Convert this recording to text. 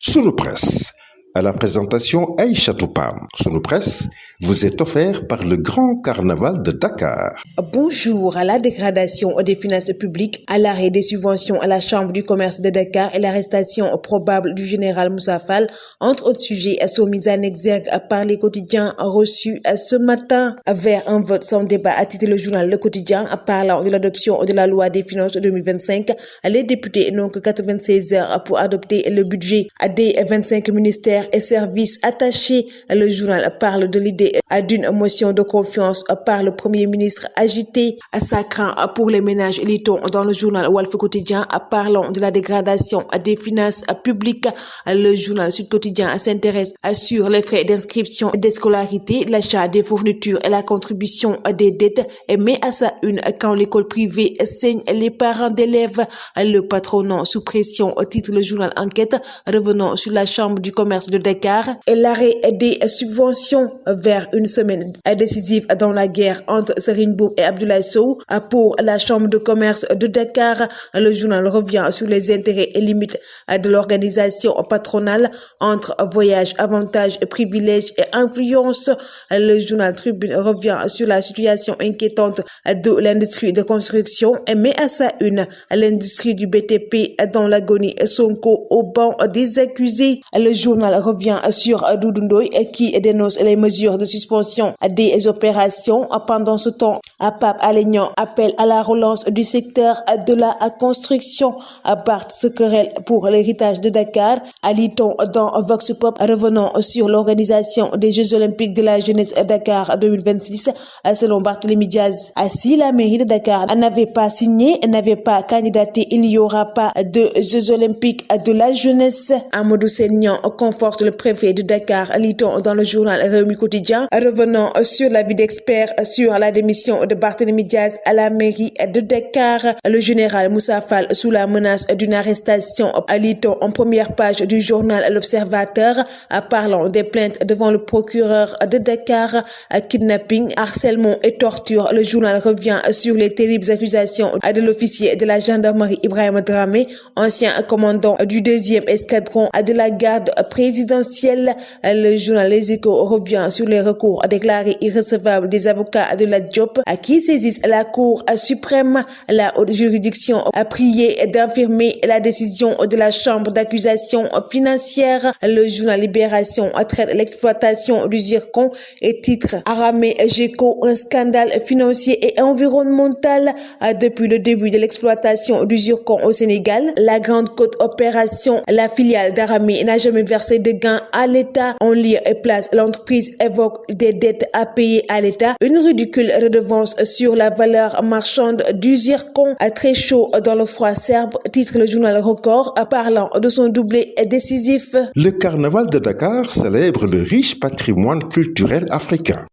Sunu Presse. À la présentation Aïcha Toupam. Sunu Presse vous est offert par le Grand Carnaval de Dakar. Bonjour. À la dégradation des finances publiques, à l'arrêt des subventions à la Chambre du commerce de Dakar et l'arrestation probable du général Moussa Fall, entre autres sujets, sont mis en exergue par les quotidiens reçus ce matin. Vers un vote sans débat, a titré le journal Le Quotidien, parlant de l'adoption de la loi des finances 2025. Les députés n'ont que 96 heures pour adopter le budget des 25 ministères et services attachés. Le journal parle de l'idée d'une motion de confiance par le Premier ministre agité. Sacrant pour les ménages, lit-on dans le journal Walf Quotidien, parlant de la dégradation des finances publiques. Le journal Sud Quotidien s'intéresse sur les frais d'inscription des scolarités, l'achat des fournitures et la contribution des dettes, et met à sa une quand l'école privée saigne les parents d'élèves. Le patronat sous pression, titre le journal Enquête, revenant sur la Chambre du commerce de Dakar et l'arrêt des subventions vers une semaine décisive dans la guerre entre Serigne Mboup et Abdoulaye Sow pour la Chambre de commerce de Dakar. Le journal revient sur les intérêts et limites de l'organisation patronale entre voyages, avantages, privilèges et influence. Le journal Tribune revient sur la situation inquiétante de l'industrie de construction et met à sa une l'industrie du BTP dans l'agonie, Sonko au banc des accusés. Le journal revient sur Doudou Ndoye qui dénonce les mesures de suspension des opérations. Pendant ce temps, Pape Alé Niang appelle à la relance du secteur de la construction. Barth se querelle pour l'héritage de Dakar. Lit-on dans Vox Pop, revenant sur l'organisation des Jeux Olympiques de la jeunesse Dakar 2026. Selon Barthélémy Diaz, si la mairie de Dakar n'avait pas signé, n'avait pas candidaté, il n'y aura pas de Jeux Olympiques de la jeunesse. Amadou Seignan conforte le préfet de Dakar, lit-on dans le journal Rewmi Quotidien, revenant sur l'avis d'experts sur la démission de Barthélémy Diaz à la mairie de Dakar. Le général Moussa Fall sous la menace d'une arrestation, lit-on en première page du journal L'Observateur, parlant des plaintes devant le procureur de Dakar, kidnapping, harcèlement et torture. Le journal revient sur les terribles accusations de l'officier de la gendarmerie Ibrahima Dramé, ancien commandant du 2e escadron de la garde présidentielle. Le journal Les Échos revient sur les recours déclarés irrecevables des avocats de la Diop qui saisissent la Cour suprême. La haute juridiction a prié d'infirmer la décision de la Chambre d'accusation financière. Le journal Libération traite l'exploitation du zircon et titre Aramé Géco, un scandale financier et environnemental. Depuis le début de l'exploitation du zircon au Sénégal, la Grande Côte Opération, la filiale d'Aramé n'a jamais versé de gains à l'État. En lieu et place, l'entreprise évoque des dettes à payer à l'État, une ridicule redevance sur la valeur marchande du zircon. Très chaud dans le froid serbe, titre le journal Record, parlant de son doublé décisif. Le Carnaval de Dakar célèbre le riche patrimoine culturel africain.